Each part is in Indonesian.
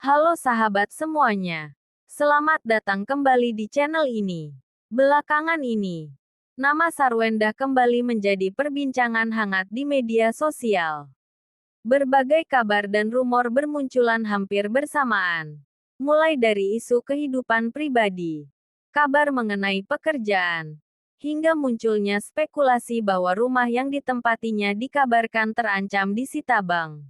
Halo sahabat semuanya. Selamat datang kembali di channel ini. Belakangan ini, nama Sarwenda kembali menjadi perbincangan hangat di media sosial. Berbagai kabar dan rumor bermunculan hampir bersamaan. Mulai dari isu kehidupan pribadi, kabar mengenai pekerjaan, hingga munculnya spekulasi bahwa rumah yang ditempatinya dikabarkan terancam disita bank.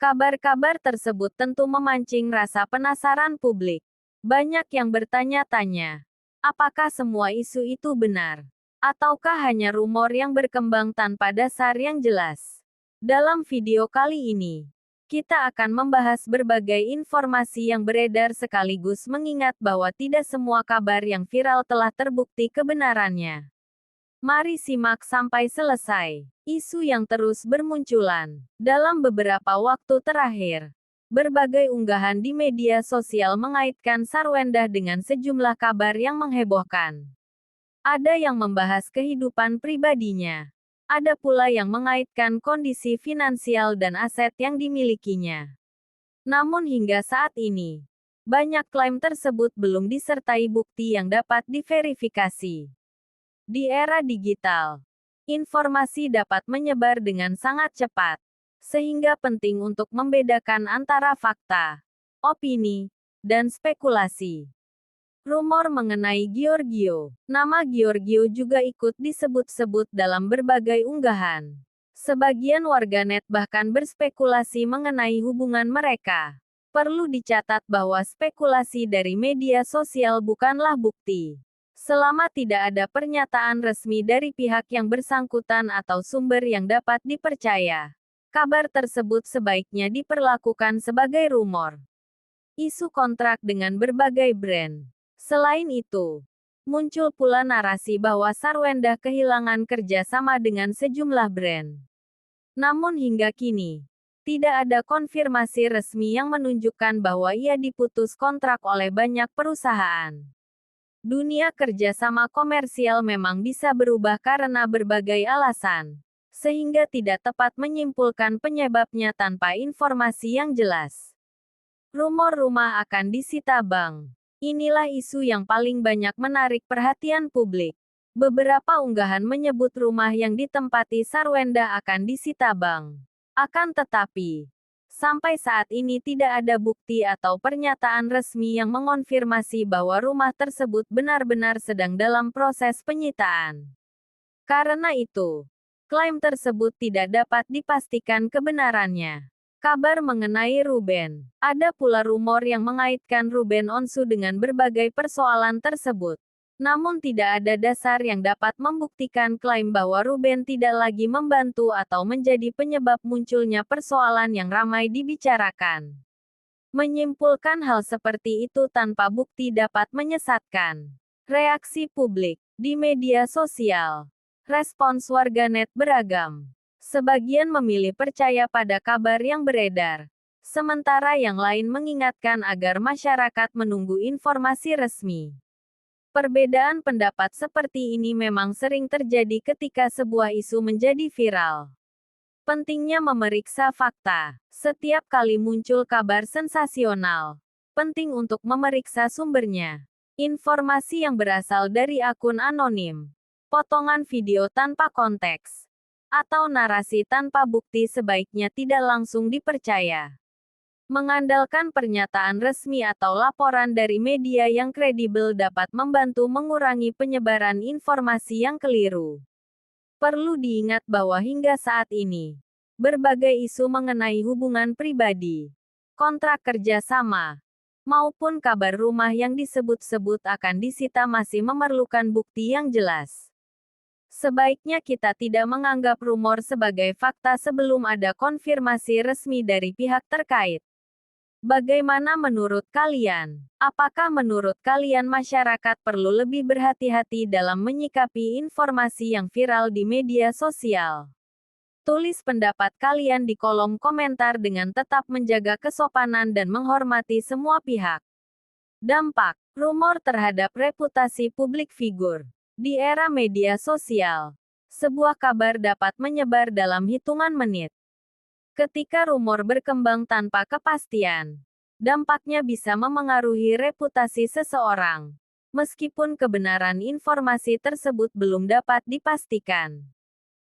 Kabar-kabar tersebut tentu memancing rasa penasaran publik. Banyak yang bertanya-tanya, apakah semua isu itu benar? Ataukah hanya rumor yang berkembang tanpa dasar yang jelas? Dalam video kali ini, kita akan membahas berbagai informasi yang beredar sekaligus mengingat bahwa tidak semua kabar yang viral telah terbukti kebenarannya. Mari simak sampai selesai. Isu yang terus bermunculan. Dalam beberapa waktu terakhir, berbagai unggahan di media sosial mengaitkan Sarwenda dengan sejumlah kabar yang menghebohkan. Ada yang membahas kehidupan pribadinya. Ada pula yang mengaitkan kondisi finansial dan aset yang dimilikinya. Namun hingga saat ini, banyak klaim tersebut belum disertai bukti yang dapat diverifikasi. Di era digital, informasi dapat menyebar dengan sangat cepat, sehingga penting untuk membedakan antara fakta, opini, dan spekulasi. Rumor mengenai Giorgio. Nama Giorgio juga ikut disebut-sebut dalam berbagai unggahan. Sebagian warganet bahkan berspekulasi mengenai hubungan mereka. Perlu dicatat bahwa spekulasi dari media sosial bukanlah bukti. Selama tidak ada pernyataan resmi dari pihak yang bersangkutan atau sumber yang dapat dipercaya, kabar tersebut sebaiknya diperlakukan sebagai rumor. Isu kontrak dengan berbagai brand. Selain itu, muncul pula narasi bahwa Sarwenda kehilangan kerja sama dengan sejumlah brand. Namun hingga kini, tidak ada konfirmasi resmi yang menunjukkan bahwa ia diputus kontrak oleh banyak perusahaan. Dunia kerjasama komersial memang bisa berubah karena berbagai alasan, sehingga tidak tepat menyimpulkan penyebabnya tanpa informasi yang jelas. Rumor rumah akan disita bank. Inilah isu yang paling banyak menarik perhatian publik. Beberapa unggahan menyebut rumah yang ditempati Sarwenda akan disita bank. Akan tetapi, sampai saat ini tidak ada bukti atau pernyataan resmi yang mengonfirmasi bahwa rumah tersebut benar-benar sedang dalam proses penyitaan. Karena itu, klaim tersebut tidak dapat dipastikan kebenarannya. Kabar mengenai Ruben. Ada pula rumor yang mengaitkan Ruben Onsu dengan berbagai persoalan tersebut. Namun tidak ada dasar yang dapat membuktikan klaim bahwa Ruben tidak lagi membantu atau menjadi penyebab munculnya persoalan yang ramai dibicarakan. Menyimpulkan hal seperti itu tanpa bukti dapat menyesatkan. Reaksi publik di media sosial. Respons warganet beragam. Sebagian memilih percaya pada kabar yang beredar, sementara yang lain mengingatkan agar masyarakat menunggu informasi resmi. Perbedaan pendapat seperti ini memang sering terjadi ketika sebuah isu menjadi viral. Pentingnya memeriksa fakta. Setiap kali muncul kabar sensasional, penting untuk memeriksa sumbernya. Informasi yang berasal dari akun anonim, potongan video tanpa konteks, atau narasi tanpa bukti sebaiknya tidak langsung dipercaya. Mengandalkan pernyataan resmi atau laporan dari media yang kredibel dapat membantu mengurangi penyebaran informasi yang keliru. Perlu diingat bahwa hingga saat ini, berbagai isu mengenai hubungan pribadi, kontrak kerja sama, maupun kabar rumah yang disebut-sebut akan disita masih memerlukan bukti yang jelas. Sebaiknya kita tidak menganggap rumor sebagai fakta sebelum ada konfirmasi resmi dari pihak terkait. Bagaimana menurut kalian? Apakah menurut kalian masyarakat perlu lebih berhati-hati dalam menyikapi informasi yang viral di media sosial? Tulis pendapat kalian di kolom komentar dengan tetap menjaga kesopanan dan menghormati semua pihak. Dampak rumor terhadap reputasi publik figur. Di era media sosial, sebuah kabar dapat menyebar dalam hitungan menit. Ketika rumor berkembang tanpa kepastian, dampaknya bisa memengaruhi reputasi seseorang. Meskipun kebenaran informasi tersebut belum dapat dipastikan.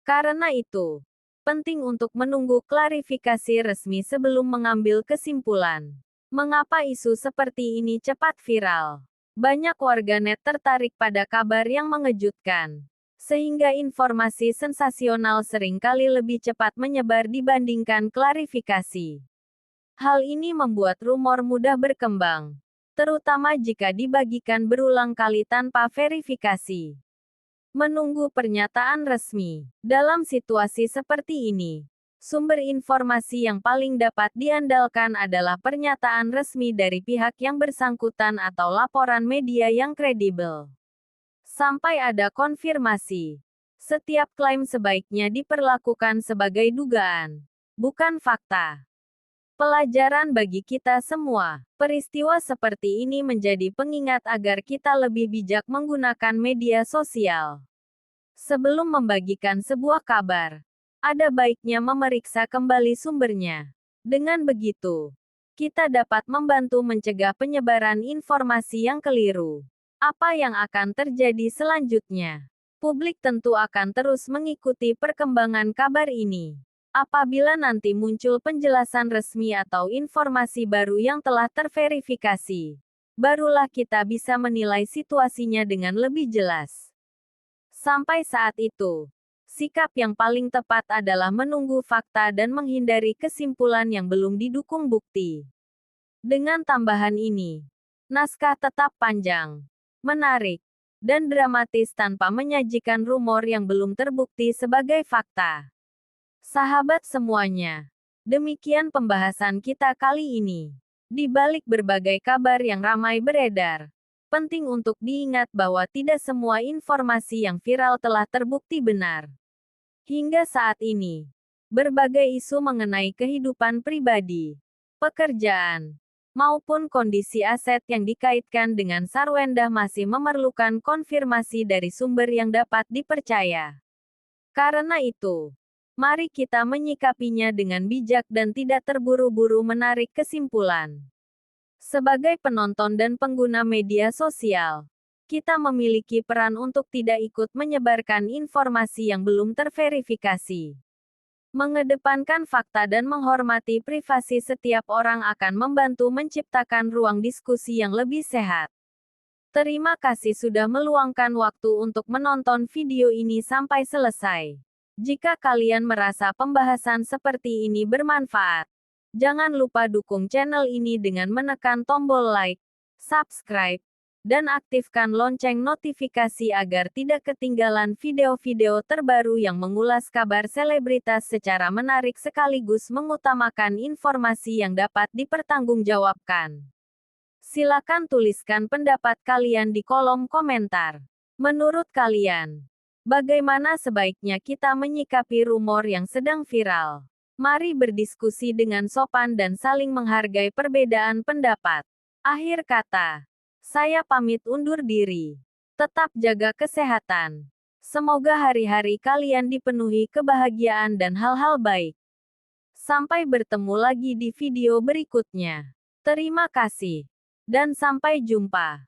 Karena itu, penting untuk menunggu klarifikasi resmi sebelum mengambil kesimpulan. Mengapa isu seperti ini cepat viral? Banyak warganet tertarik pada kabar yang mengejutkan, sehingga informasi sensasional seringkali lebih cepat menyebar dibandingkan klarifikasi. Hal ini membuat rumor mudah berkembang, terutama jika dibagikan berulang kali tanpa verifikasi. Menunggu pernyataan resmi. Dalam situasi seperti ini, sumber informasi yang paling dapat diandalkan adalah pernyataan resmi dari pihak yang bersangkutan atau laporan media yang kredibel. Sampai ada konfirmasi, setiap klaim sebaiknya diperlakukan sebagai dugaan, bukan fakta. Pelajaran bagi kita semua. Peristiwa seperti ini menjadi pengingat agar kita lebih bijak menggunakan media sosial. Sebelum membagikan sebuah kabar, ada baiknya memeriksa kembali sumbernya. Dengan begitu, kita dapat membantu mencegah penyebaran informasi yang keliru. Apa yang akan terjadi selanjutnya? Publik tentu akan terus mengikuti perkembangan kabar ini. Apabila nanti muncul penjelasan resmi atau informasi baru yang telah terverifikasi, barulah kita bisa menilai situasinya dengan lebih jelas. Sampai saat itu, sikap yang paling tepat adalah menunggu fakta dan menghindari kesimpulan yang belum didukung bukti. Dengan tambahan ini, naskah tetap panjang, menarik, dan dramatis tanpa menyajikan rumor yang belum terbukti sebagai fakta. Sahabat semuanya, demikian pembahasan kita kali ini. Di balik berbagai kabar yang ramai beredar, penting untuk diingat bahwa tidak semua informasi yang viral telah terbukti benar. Hingga saat ini, berbagai isu mengenai kehidupan pribadi, pekerjaan, maupun kondisi aset yang dikaitkan dengan Sarwendah masih memerlukan konfirmasi dari sumber yang dapat dipercaya. Karena itu, mari kita menyikapinya dengan bijak dan tidak terburu-buru menarik kesimpulan. Sebagai penonton dan pengguna media sosial, kita memiliki peran untuk tidak ikut menyebarkan informasi yang belum terverifikasi. Mengedepankan fakta dan menghormati privasi setiap orang akan membantu menciptakan ruang diskusi yang lebih sehat. Terima kasih sudah meluangkan waktu untuk menonton video ini sampai selesai. Jika kalian merasa pembahasan seperti ini bermanfaat, jangan lupa dukung channel ini dengan menekan tombol like, subscribe, dan aktifkan lonceng notifikasi agar tidak ketinggalan video-video terbaru yang mengulas kabar selebritas secara menarik sekaligus mengutamakan informasi yang dapat dipertanggungjawabkan. Silakan tuliskan pendapat kalian di kolom komentar. Menurut kalian, bagaimana sebaiknya kita menyikapi rumor yang sedang viral? Mari berdiskusi dengan sopan dan saling menghargai perbedaan pendapat. Akhir kata, saya pamit undur diri. Tetap jaga kesehatan. Semoga hari-hari kalian dipenuhi kebahagiaan dan hal-hal baik. Sampai bertemu lagi di video berikutnya. Terima kasih, dan sampai jumpa.